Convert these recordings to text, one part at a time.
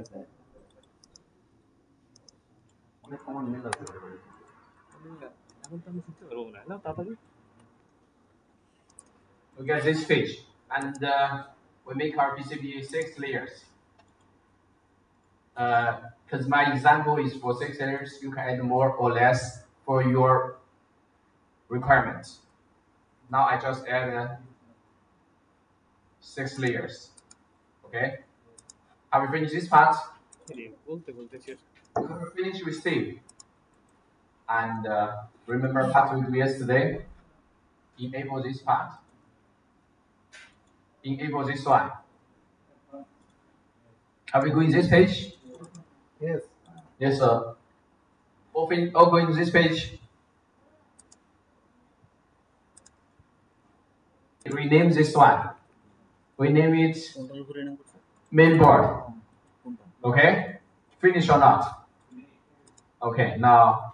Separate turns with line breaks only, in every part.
We get this stage, and we make our PCB 6 layers. Because my example is for 6 layers, you can add more or less for your requirements. Now I just add 6 layers. Okay. Have we finished this part? We finished with save. And remember what we do yesterday? Enable this part. Enable this one. Are we going this page?
Yes.
Yes, sir. Open, going to this page. Rename this one. We name it main board. Okay? Finish or not? Okay, now,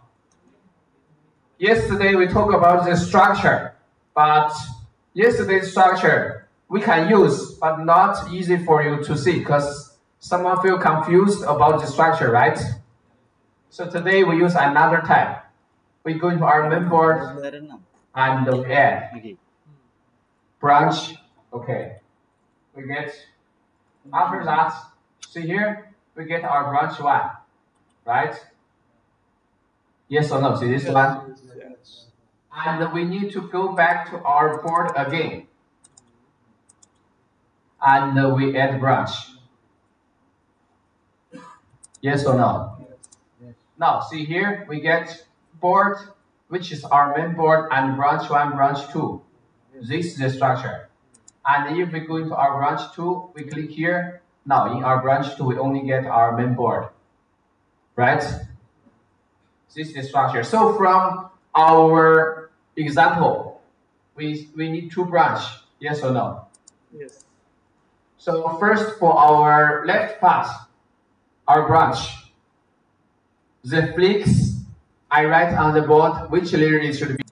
yesterday we talked about the structure, but yesterday's structure we can use, but not easy for you to see because someone feel confused about the structure, right? So today we use another type. We go into our main board and we add branch. Okay. We get, after that, see here, we get our branch one, right? Yes or no? See this one? Yes. And we need to go back to our board again. And we add branch. Yes or no? Yes. Now, see here, we get board, which is our main board, and branch 1, branch 2. This is the structure. And if we go into our branch 2, we click here. Now, in our branch 2, we only get our main board. Right? This is the structure. So from our example, we need 2 branch. Yes or no? Yes. So first, for our left path, our branch, the flicks I write on the board which layer it should be.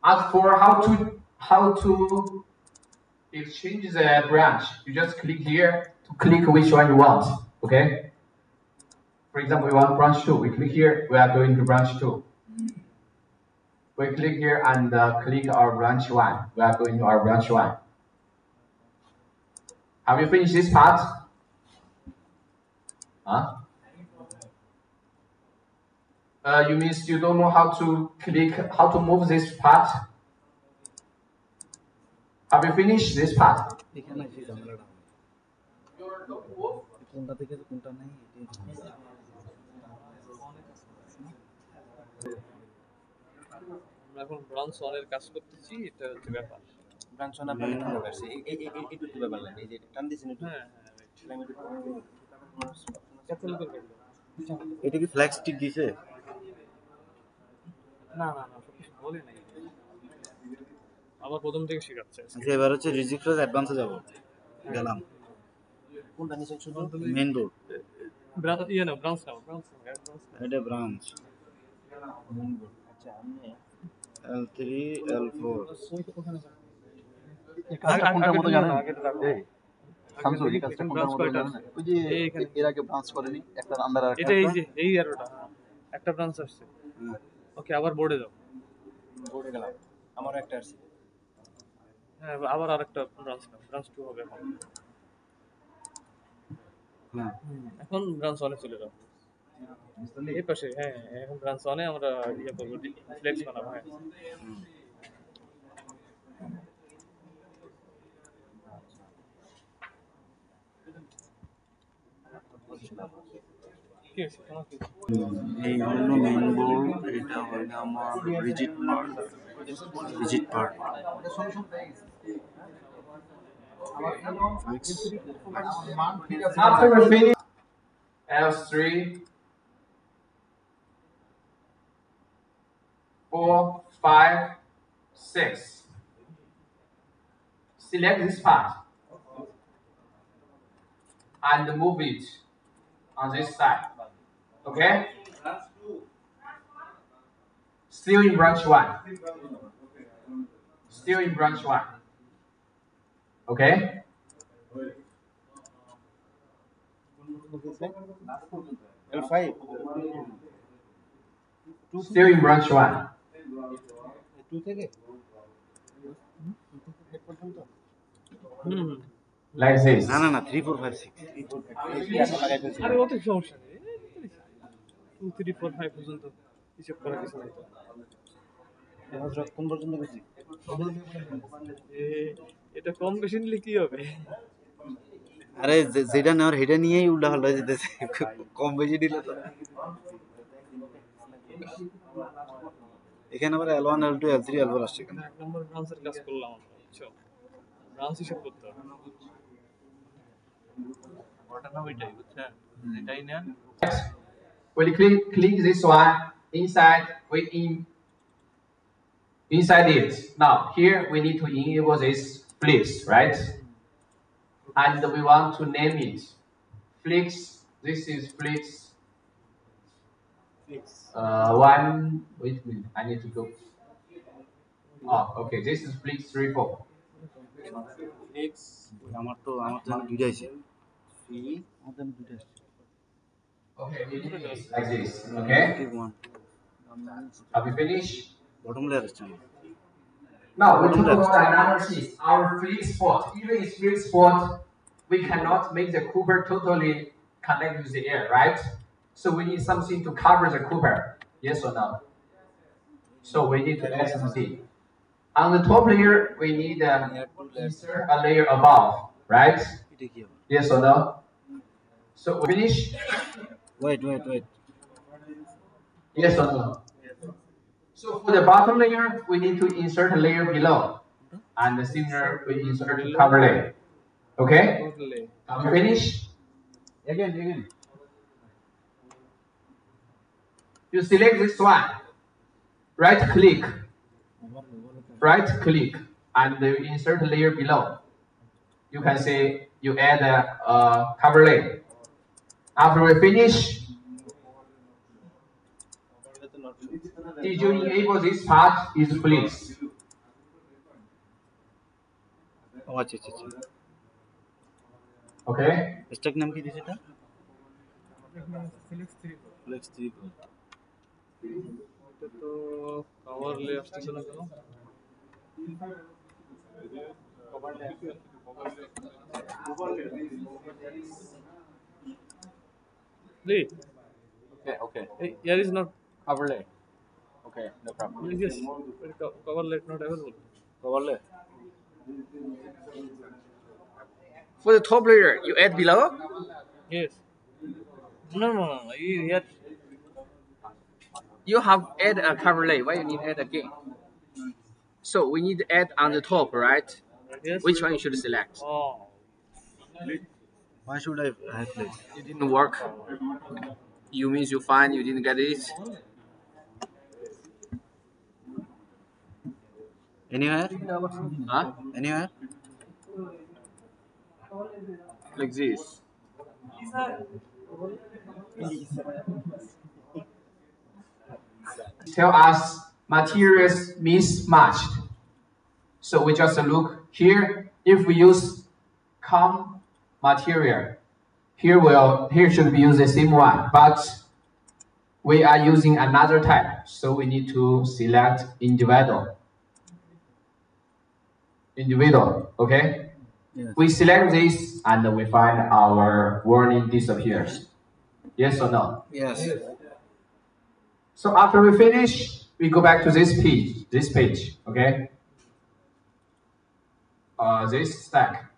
As for how to exchange the branch, you just click here to click which one you want. Okay. For example, we want branch 2. We click here. We are going to branch 2. We click here and click our branch 1. We are going to our branch 1. Have you finished this part? Huh? You means you don't know how to click, how to move this part? Have you finished this part? এখন branch 1 এর কাজ করতেছি, এটা হচ্ছে ব্যাপার। Branch 1 আপনারা কি ব্যাপার আছে? এই দুটো ব্যাপার লাগে, এই যে টান দিছেন এটা। হ্যাঁ এটা কি ফ্ল্যাগ স্টিক দিছে? না না না, কিছু বলি নাই। আবার প্রথম থেকে শেখাচ্ছে। আচ্ছা, এবার হচ্ছে রিজিক ফ্রেজ অ্যাডভান্সে যাব। গেলাম। কোনটা নিছেন শুধু? Main board. ব্রাঞ্চ ইয়া না, ব্রাঞ্চ নাও, ব্রাঞ্চ অ্যাডভান্স। এটা ব্রাঞ্চ। Main board. আচ্ছা, আমি L3 L4 এই কাজটা কোনটার মতো জানেন? এই শামসুল, এই কাজটা কোনটার মতো জানেন? ওই যে এর আগে ব্রাঞ্চ করেনি একটা আন্ডার আর এটা, এই যে এই আরোটা একটা ব্রাঞ্চ আসছে। ওকে, আবার বোর্ডে যাও। বোর্ডে গেলাম, আমার একটা আসছে। হ্যাঁ, আবার আরেকটা ব্রাঞ্চ নাও, ব্রাঞ্চ 2 হবে এখন। হ্যাঁ, এখন ব্রাঞ্চ 1 এ চলে যাও। এই পাশে, হ্যাঁ, এখন ব্রাঞ্চ 1 এ আমরা ইয়া করব, ফ্লেক্স বানাবো। হ্যাঁ, এই হলো মেইন বোর্ড, এটা হলো আমার rigid part. After we finish L3, 4, 5, 6. Select this part and move it on this side. Okay? Still in branch 1. still in branch 1. Okay?
L5.
Still in branch 1.
2 থেকে
Like this.
না 3 4 5 6
আরে অত সমস্যা নেই 2 3 4 5 পর্যন্ত হিসাব করা কিছু নাই তো
হযরত কোন পর্যন্ত গেছি
এটা কম বেশি নিলে কি হবে
আরে যেটা নেওয়ার হেডা নিয়েই উল্টা পাল্টা যেতেছে কম বেশি দিলে তো এখানে আবার L1 L2 L3 L4 আসছে কেন
এক নম্বর ব্রাঞ্চের কাজ করলাম আমরা বুঝছো ব্রাঞ্চ হিসাব করতে হবে ঘটনা ওইটাই বুঝছেন এটাই নেন
We'll click this one inside inside it. Now here we need to enable this Flix, right? And we want to name it Flix. This is Flix. One. Wait a minute. I need to go. Oh, okay. This is Flix 3.4.
আমার তো দুইটা আছে আমাদের দুইটা আছে
Okay, we do this like this. Okay. Have we finished?
Bottom layer আসছে
Now we talk about another thing. Our Flix port. Even in Flix port, we cannot make the Cooper totally connect with the air, right? So we need something to cover the Cooper. Yes or no? So we need to add something. On the top layer, we need to insert a layer above, right? Yes or no? So we finish?
Wait.
Yes or no? So for the bottom layer, we need to insert a layer below. And the similar, we insert a cover layer. Okay? Are we finished?
Again.
You select this one. Right click, and you insert a layer below. You can say you add a cover layer. After we finish, did you enable this part is Flix?
আচ্ছা
Okay?
Stock নাম কি দিছে এটা
ফিলিক্স 3
flakes 3
এটা তো cover লে আসতেছে না কেন Lee.
Okay.
Here is not
Cover layer. Okay, no problem.
yes. Cover let not available.
Cover layer
For the top layer, you add below?
Yes. No. Here
You have add a cover layer. Why you need add again? So we need to add on the top, right?
yes.
Which one you should select?
Oh.
why should I have played
It didn't work. You means you find you didn't get it.
anywhere
Huh?
anywhere
Like this. Tell us materials mismatched. So we just look here. If we use com material, here should be used the same one, but we are using another type. So we need to select individual. Okay?
Yes.
We select this and we find our warning disappears. Yes or no?
yes
So after we finish, we go back to this page, okay? This stack.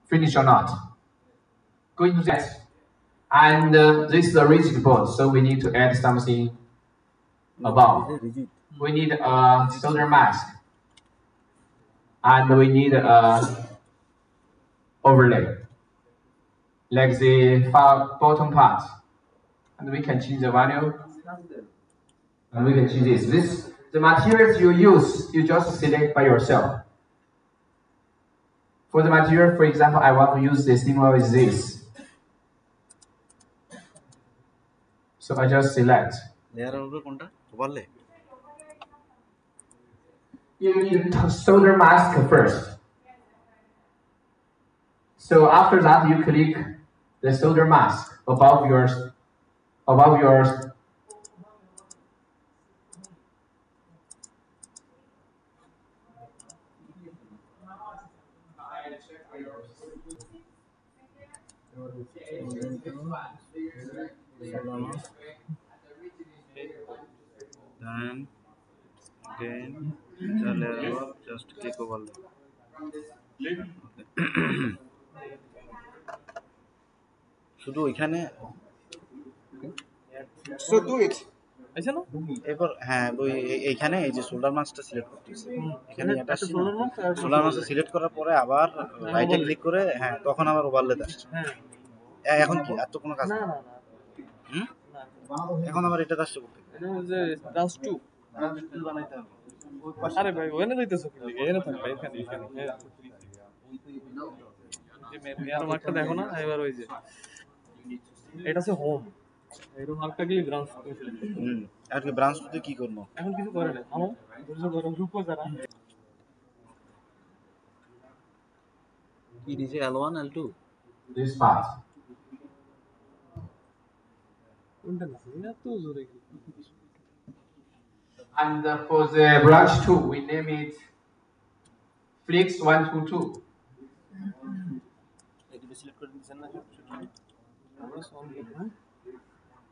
Finish or not? Go into that. And this is a rigid board, so we need to add something above. We need a solder mask. And we need a overlay, like the bottom part. And we can change the value. And we can change this. The materials you use, you just select by yourself. For the material, for example, I want to use the similar with this. So I just select.
Layer হবে কোনটা cover লে
you need to solder mask first. So after that, you click the solder mask above yours.
Then again the layer of just click overlay. শুধু এখানে
So do it.
আচ্ছা না
এরপর হ্যাঁ ওই এইখানে এই যে শোল্ডার মাস্কটা সিলেক্ট করতেছি এখানে এটা
shoulder mask আর
শোল্ডার মাস্কটা সিলেক্ট করার পরে আবার রাইটে ক্লিক করে হ্যাঁ তখন আবার ওভারলেতে আসছে
হ্যাঁ
এখন কি আর তো কোনো কাজ
না
নেই
না না
হুম এখন আবার এটা আসছে করতে
এটা যে ব্রাঞ্চ 2
বানাইতে হবে
আরে ভাই ওখানে যাইতেছো কি লিগে এখানে থাকবে এখানে যে মেয়ার মার্কটা দেখো না এবার ওই যে এটা হচ্ছে হোম এর মার্কটা গেলে ব্রাঞ্চ তুমি সিলেক্ট করো
আর কি ব্রাঞ্চ টুতে কি করব
এখন কিছু করে না আমো ধৈর্য ধরো রূপো যারা
কি দিছে L1 L2
This part.
কোনটা না তো জোরে কি
And for the branch 2, we name it Flix 122.
এটা সিলেক্ট করে দিছেন না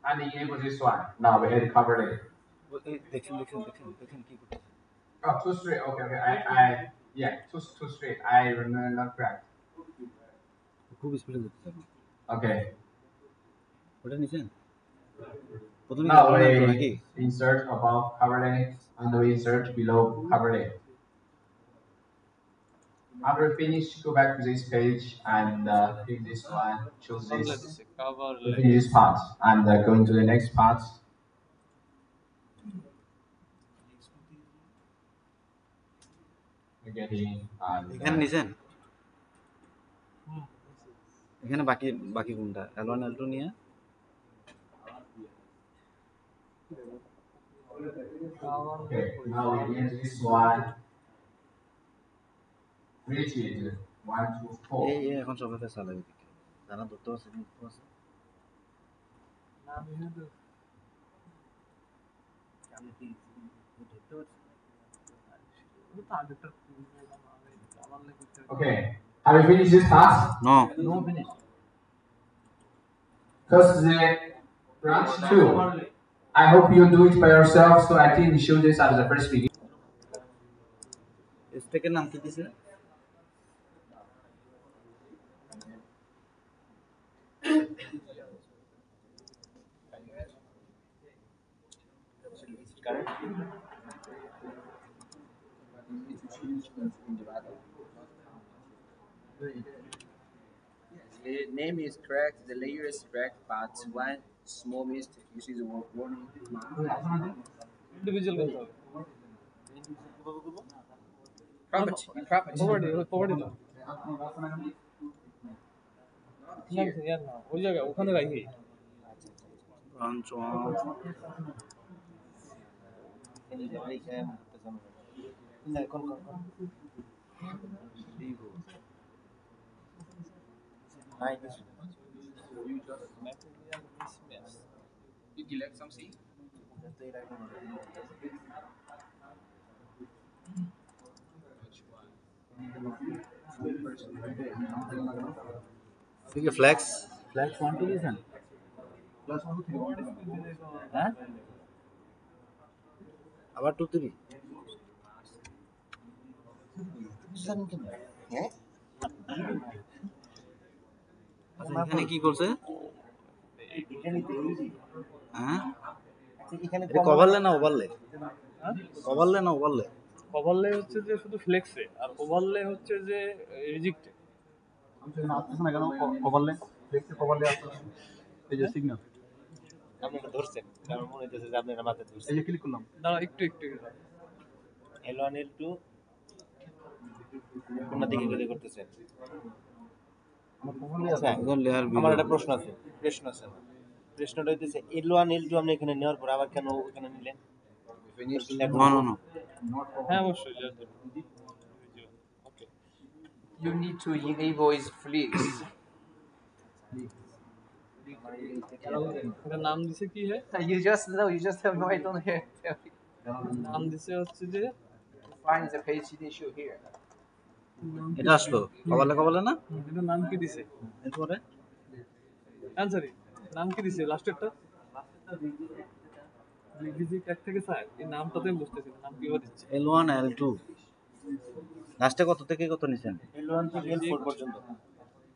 And enable this one. Now we had covered it.
দেখেন কি করতে
Oh, too straight. Okay. Yeah, too straight. I remember not correct.
খুব স্পিডে যেতে
Okay.
ওটা নিছেন প্রথমে
Now
নাকি
we insert above cover lane and we insert below cover lane. After finish, go back to this page and click this one, choose this, finish this part, and go into the next part.
এখানে নিছেন এখানে বাকি কোনটা L1 L2 নিয়ে
Okay, now we need this one. Reach it. 1, 2, 4.
এই এখন সবাইতে চালাবে জানা দত্ত আছে কিন্তু আছে
Okay, have you finished this task?
No
finish. Because the branch 2, I hope you do it by yourself, so I think we show this at the first beginning.
স্টেকের নাম কি দিছে
The name is correct, the layer is correct, but one small mistake. You see the warning mark.
Individual করতে হবে property না ওই জায়গা ওখানে রাখি
ব্রাঞ্চ
1. You delete something?
ঠিক আছে ফ্ল্যাক্স 1 2 দিছেন হ্যাঁ আবার 2 3
হ্যাঁ
এখানে কি করছে হ্যাঁ এটা কভারলে না ওভারলে
ওভারলে হচ্ছে যে শুধু ফ্লেক্সে আর ওভারলে হচ্ছে যে রিজেক্টে
আসতেছে না কেন কভারলে দেখতে কভারলে আসতেছে এই যে সিগন্যাল
আপনারা ধরছেন আমার মনে হচ্ছে যে আপনারা মাথায় ধরছেন
এই যে ক্লিক করলাম
দাঁড়া একটু
L1 L2 কোন দিকে গেলে করতেছেন আচ্ছা
একদম লেয়ার
আমার একটা প্রশ্ন আছে প্রশ্নটা হইতেছে L1 L2 আপনি এখানে নেওয়ার পর আবার কেন ওখানে নিলেন
না
হ্যাঁ অবশ্যই just okay
You need to enable is flex.
এটার নাম দিছে কি হে
You just know, you just have no, I don't have.
নাম দিছে হচ্ছে যে
Find the page issue here.
এটা আসলো কবালে কবালে না
এটার নাম কি দিছে
এরপরে
অ্যানসারি নাম কি দিছে লাস্টেরটা ভিজিট 1 থেকে 4 এই নামটা তো আমি বুঝতেছি না, নাম কিভাবে দিচ্ছে
L1 L2 লাস্টে কত থেকে কত নিছেন
L1 থেকে L4 পর্যন্ত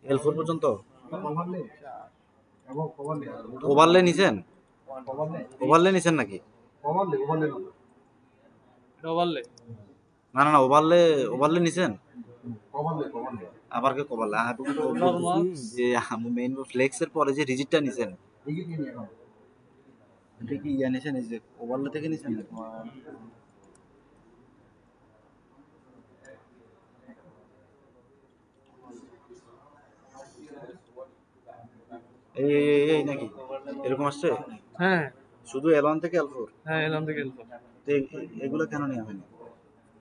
L4 পর্যন্ত
ওভারলে এবং ওভারলে
ওভারলে নিছেন ওভারলে নিছেন নাকি
ওভারলে ওভারলে
এটা ওভারলে
না না না ওভারলে নিছেন
ওভারলে ওভারলে
আবার কে কবালে যে মেইন ফ্লেক্সের পরে যে রিজিটটা নিছেন
এগিয়ে নিয়ে এখন
এটা কি ইয়া নিছেন এই যে ওভারলে থেকে নিছেন এই নাকি এরকম আসছে
হ্যাঁ
শুধু L1 থেকে L4
হ্যাঁ এলাম থেকে এলফা
তো এগুলো কেন নেওয়া হয়নি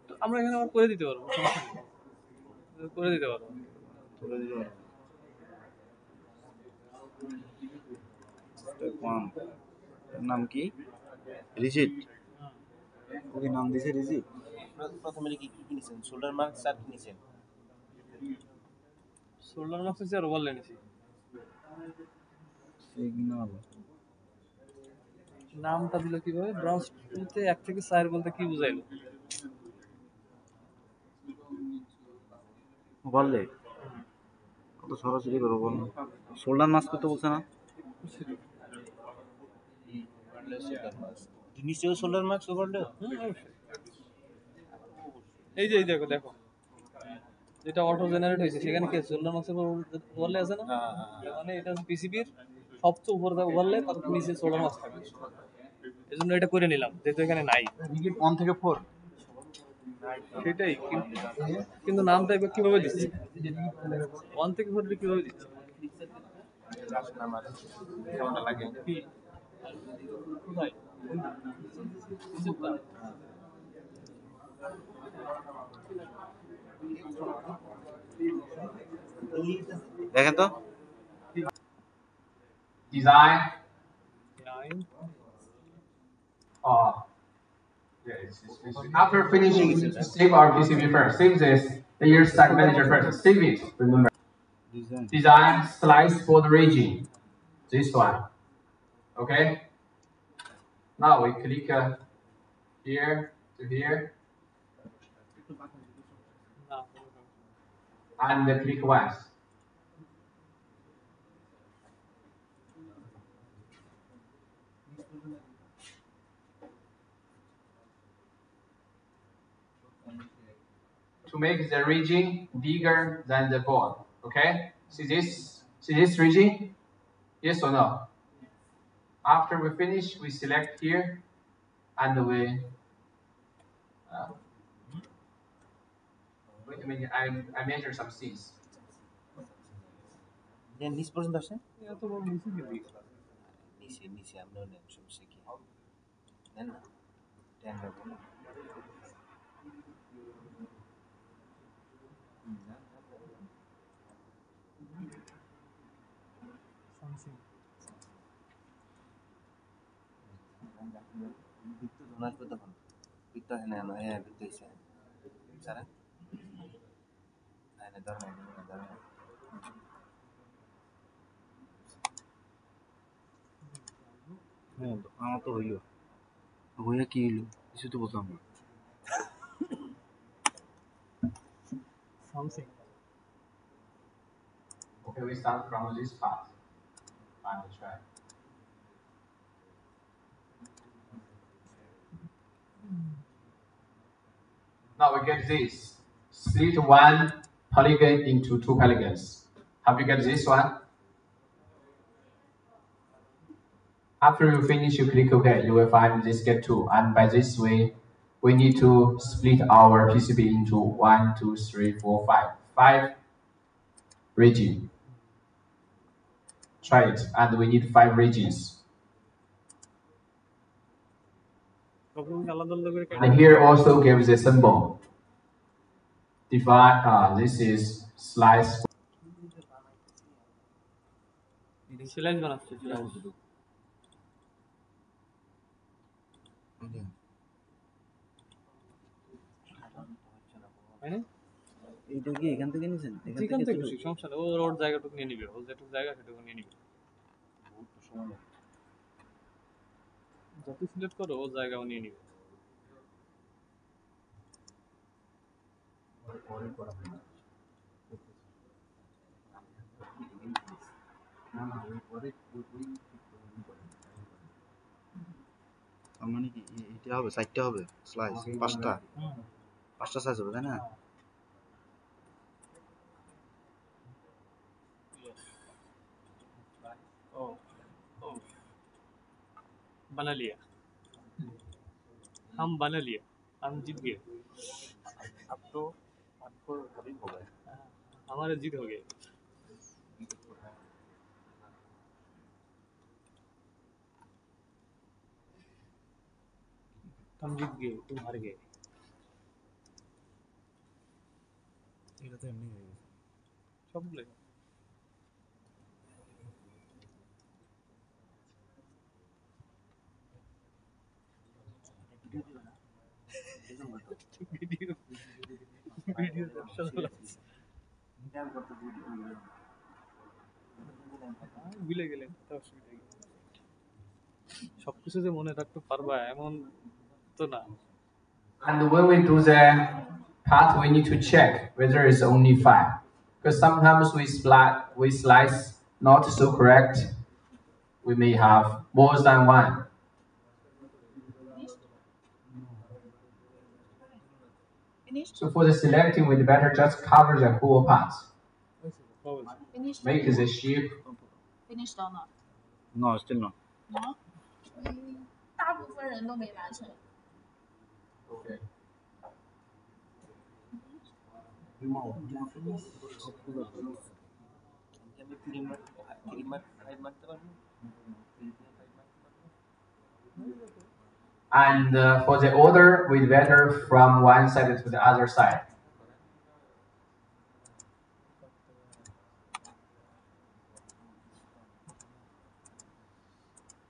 তো আমরা এখানে আবার করে দিতে পারবো সমস্যা নেই করে দিতে পারবো
স্টেপ 1 এর নাম কি রিজিট ওকে নাম দিছে রিজিট
প্রথমে কি কি নিছেন শোল্ডার মার্ক স্যার কি নিছেন
শোল্ডার মার্কস আর ওভারলে নিছি
সিগন্যাল
নামটা দিল কিভাবে ব্রাউজ টুলতে 1 থেকে 4 বলতে কি বুঝাইলো
বললে কত সরাসরি করবো বল শোল্ডার মাস্ক তো বলছে না
নিচেও শোল্ডার মার্ক ওভারলে
এই যে এই দেখো দেখো যেটা অটো জেনারেট হয়েছে সেখানে কি শোল্ডার মার্কস ওভারলে আছে না মানে এটা পিসিবির সবচেয়ে উপরে ওভারলে তার নিচে শোল্ডার মার্কস থাকবে এজন্য এটা করে নিলাম যেহেতু এখানে নাই
রিজিট 1 থেকে 4
সেটাই কিন্তু নামটা এবার কিভাবে দিচ্ছি 1 থেকে 4 কিভাবে দিচ্ছি
আমার কেমনটা লাগে
কোথায়
দেখেন তো
Design.
Nine.
After finishing, save our PCB first. Save this. The year stack manager first. Save it. Remember.
Design
Design slice for the region. This one. Okay. Now we click here to here and click once. To make the region bigger than the board. Okay? See this region? Yes or no? After we finish, we select here and we I measure some C's.
নিচ পর্যন্ত আসে
এত বড় নিচে কি দিই
নিচে আমরা নেন সমস্যা কি নেন না টেন রাখুন বৃত্ত ধন আসবে তখন বৃত্ত হ্যাঁ না হ্যাঁ বৃত্ত হয়েছে সারা হ্যাঁ ধরেন
হ্যাঁ আমার তো হইলো হইয়া কি হইলো কিছু তো বুঝলাম না
something
Okay, we start from this part. And try. Now we get this. Split one polygon into two polygons. Have you got this one? After you finish, you click OK. You will find this get two. And by this way, we need to split our PCB into 1, 2, 3, 4, 5. 5 regions. Try it. And we need 5 regions.
আলাদা আলাদা করে
And here also gives a symbol. Divide. This is slice.
Slice বানাচ্ছে
এইটা কি এখান থেকে নিছেন?
এখান থেকে সমস্যা নেই, ওর জায়গাটুকু নিয়ে নিবে, ওর যেটুকু জায়গা সেটুকু নিয়ে নিবে। যত সিলেক্ট করো ওর জায়গাও নিয়ে নিবে।
তার মানে কি এটা হবে 4টা হবে স্লাইস, 5টা সাইজ হবে তাই না?
बना लिया, हम बना लिया, हम जीत गए,
अब तो आपको कभी हो गए
हमारा जीत हो गया। हम जीत गए, तुम हार गए।
এটা তো এমনি হয়ে গেছে।
सब बोले वीडियो वीडियो ভুলে গেলেন, সবকিছু যে মনে রাখতে পারবা এমন তো না।
And when we do the path, we need to check whether it's only 5. Because sometimes we slice not so correct. We may have more than 1. So for the selecting, we'd better just cover the whole path.
Finished.
Make the shape.
Finished or not?
No, still no.
No. 大部分人都没完成。
Okay. And for the order, we'd better from one side to the other side.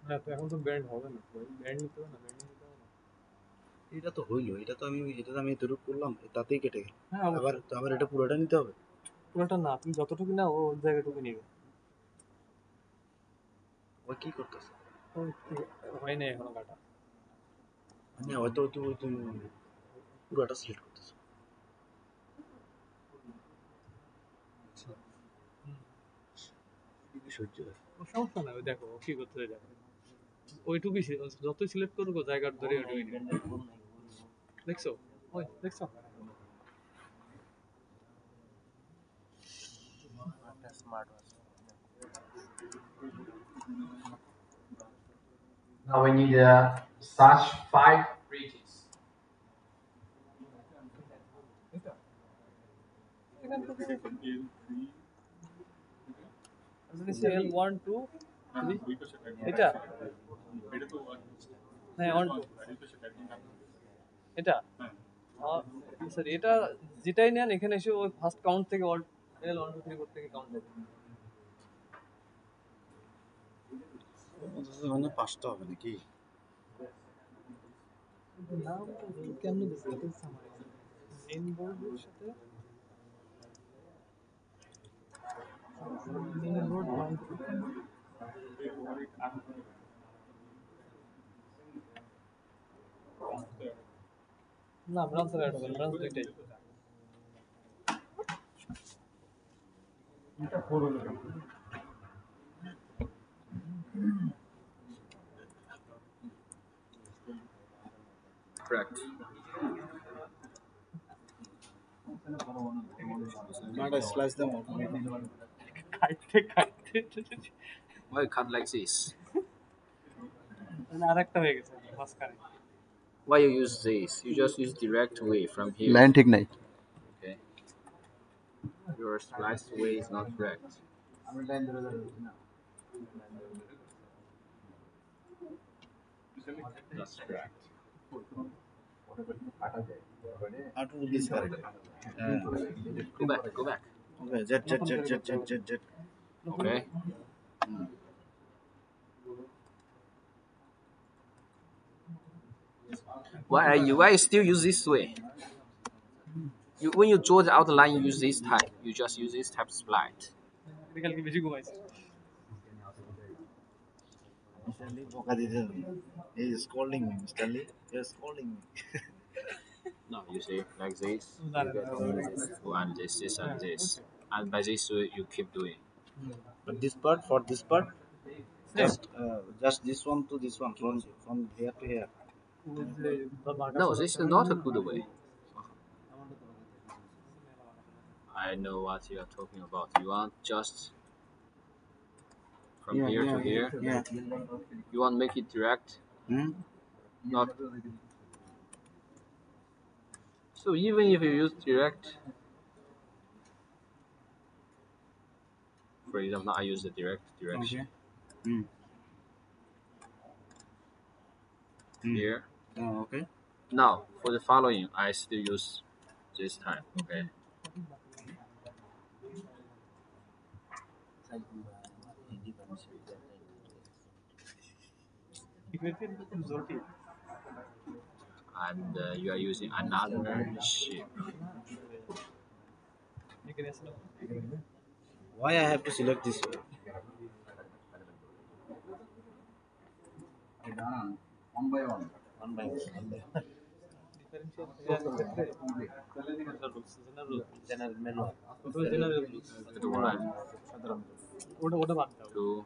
না তো এখন তো band হবে না, band নিতে হবে না, band নিতে হবে না।
এটা তো হইলো, এটা তো আমি এতটুকু করলাম, তাতেই কেটে গেল।
হ্যাঁ
আবার এটা পুরোটা নিতে হবে?
পুরোটা না, তুমি যতটুকু না ও জায়গাটুকু নিবে।
ও কি করতেছে?
হয় না এখনো কাটা।
মানে হয়তো তুই পুরোটা সিলেক্ট করতেছে। সহ্য
সমস্যা নাই, দেখো কি করতে দেখো, ওইটুকুই যতই সিলেক্ট করুক জায়গার ধরে ওইটুকুই নিবে। দেখছো ওই দেখছো
Now we need such 5 bridges.
L1 2 3 এটা হ্যাঁ 1 2 এটা সরি, এটা যেটাই নেন এখানে এসে ওই ফার্স্ট কাউন্ট থেকে L1 2 3 করতে থেকে কাউন্ট হবে।
মানে 5টা হবে নাকি?
নাম কেমনে দিতে মেইন বোর্ডের সাথে মেইন বোর্ড 1 না ব্রাঞ্চের অ্যাড হবে, ব্রাঞ্চ দুইটাই।
এটা 4 হলো
Correct.
Not a slice them out.
Why cut like this?
আরেকটা হয়ে গেছে মাঝখানে।
Why you use this? You just use direct way from here.
Line ঠিক নাই।
Okay. Your slice way is not correct.
আমি লাইন ধরে ধরে না।
That's correct.
Out of this correct.
Go back, go back.
Okay, Z.
Okay. Why you still use this way? When you draw the outline, you use this type. You just use this type split.
কালকে বেশি ঘুমাইছি
Stanley বকা দিতে he is scolding me. Stanley, you're scolding me.
No, you see, like this,
No,
you get and this, and this. And by this way, you keep doing.
But this part, for this part, just this one to this one, from here to here.
No, this is not a good way. I know what you are talking about. You want just from here to here.
Yeah.
You want to make it direct, not. So even if you use direct, for example, I use the direct direction here.
Oh, okay.
Now for the following, I still use this time. Okay. And you are using another shape.
Why I have to select this way?
One by one.
General manual.
Two,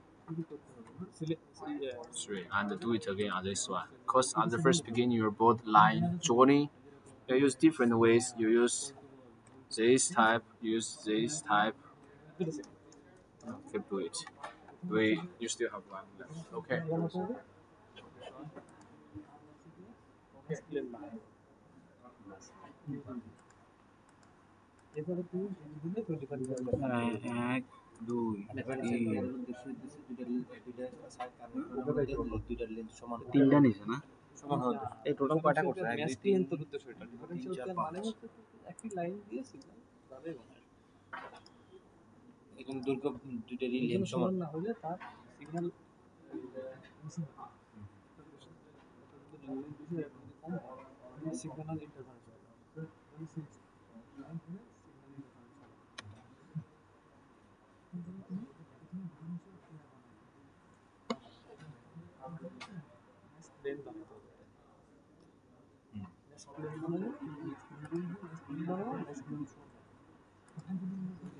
three, and do it again on this one. Because at the first beginning, your board line joining, you use different ways. You use this type, use this type. Keep do it. You still have one left. Okay.
এক দুই তিনটা নিছে না
এই total কয়টা করছে
match clean তো উদ্দেশ্য এটা ডিফারেনশিয়াল ক্যাল মানে হচ্ছে একই লাইন দিয়ে সিগন্যাল যাবে
এখানে দুটো লেন্থ সমান
না হলে তার সিগন্যাল সিগন্যাল ইন্টারফারেন্স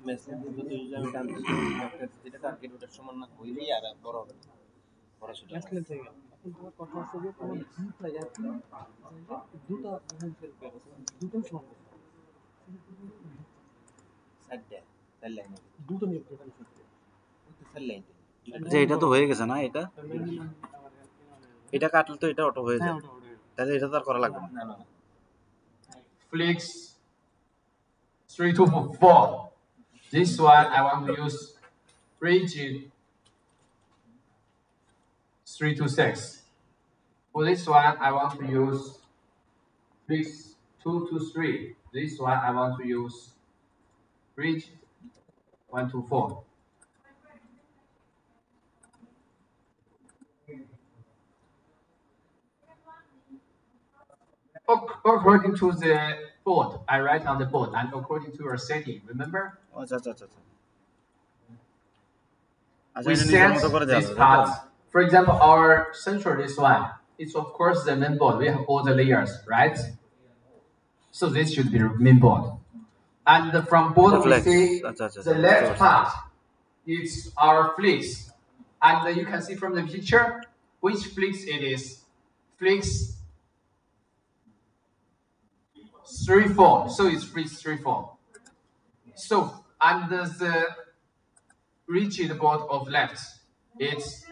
মেসেজ যদি আমি টানতে যেটা টার্গেট ওটার সমান না হইলেই আর বড় হবে বড় সেটা
এখন তোমার কথা হচ্ছে যে তোমার দুটা একই দুটা ডিফারেনশিয়াল পেয়ার আছে দুটো সমান
সাইডে তার লাইন
দুটো নিয়ে ডিফারেনশিয়াল
তার লাইন
যে এটা তো হয়ে গেছে না এটা কাটলে তো এটা অটো হয়ে যায় তাহলে এটা তো আর করা লাগবে না
না
Flix 3, 2, 4. This one I want to use rigid 3, 2, 6. For this one I want to use Flix 2, 2, 3. This one I want to use rigid 1, 2, 4. According to the board, I write on the board, and according to your setting, remember?
আচ্ছা
We set this part. For example, our central this one, it's of course the main board. We have all the layers, right? So this should be the main board. And from board we see the left part, it's our Flix. And you can see from the picture which Flix it is. Flix 3, 4. So it's Flix 3, 4. So under the rigid board of left, it's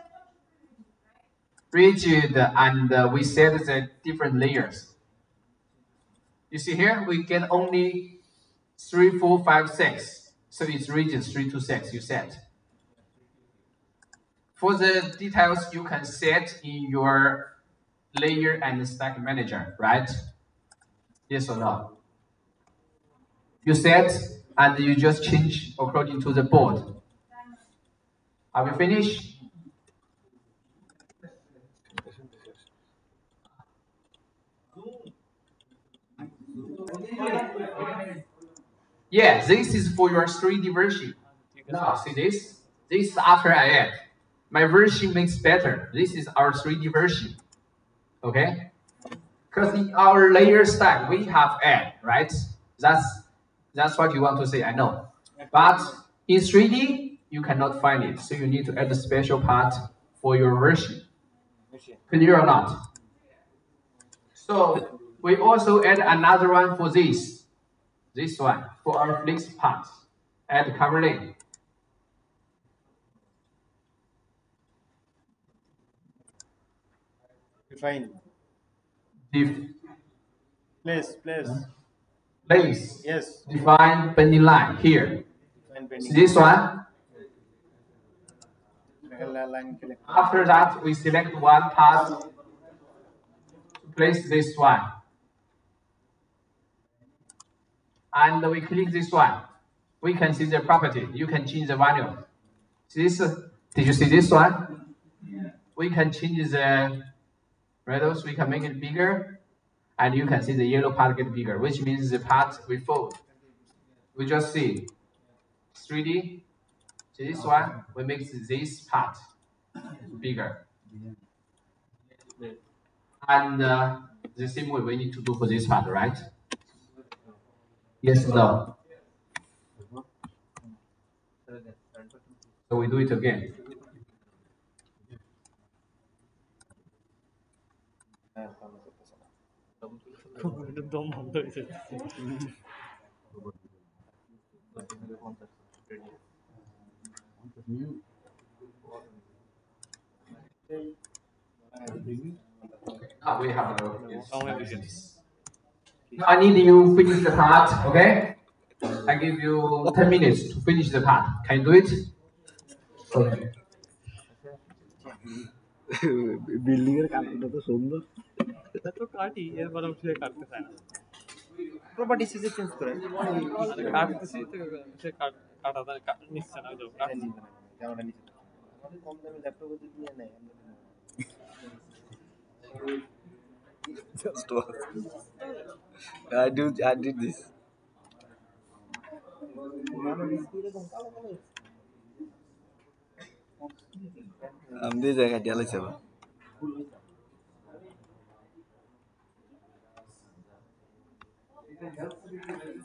rigid, and we set the different layers. You see here, we get only 3, 4, 5, 6. So it's rigid 3 to 6 you set. For the details, you can set in your layer and stack manager, right? Yes or no? You set and you just change according to the board. Are we finished? Yeah, this is for your 3D version. Now, see this? This is after I add. My version makes better. This is our 3D version. Okay? Because in our layer stack, we have add, right? That's what you want to say, I know. But in 3D, you cannot find it. So you need to add a special part for your version. Clear or not? So we also add another one for this. This one, for our flex part. Add cover link.
Define.
Diff. Place.
Yes.
Define bending line here. See this one. After that, we select one part to place this one. And we click this one. We can see the property. You can change the value. See this? Did you see this one? We can change the radius. We can make it bigger. And you can see the yellow part get bigger, which means the part we fold. We just see 3D. See this one? We make this part bigger. And the same way we need to do for this part, right? Yes or no? So we do it again.
দম বন্ধ হয়েছে
Now we have I need you finish the part, okay? I give you 10 minutes to finish the part. Can you do it? Okay.
Building এর কাঠটা তো সুন্দর
তো কাটি এরপর সে কাটতে চায় না
প্রপার্টি সিজে চেঞ্জ করে
কাটতেছি তো সে কাটা নিচ্ছে না
ক্যামেরা নিচে কম দামি ল্যাপটপ যদি নিয়ে নেয়
just was I did this I'm this I got yellow seven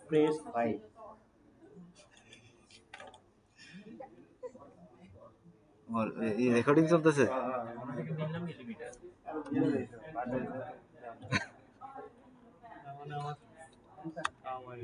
press 5
और ये रिकॉर्डिंग चलতেছে
মানে আমার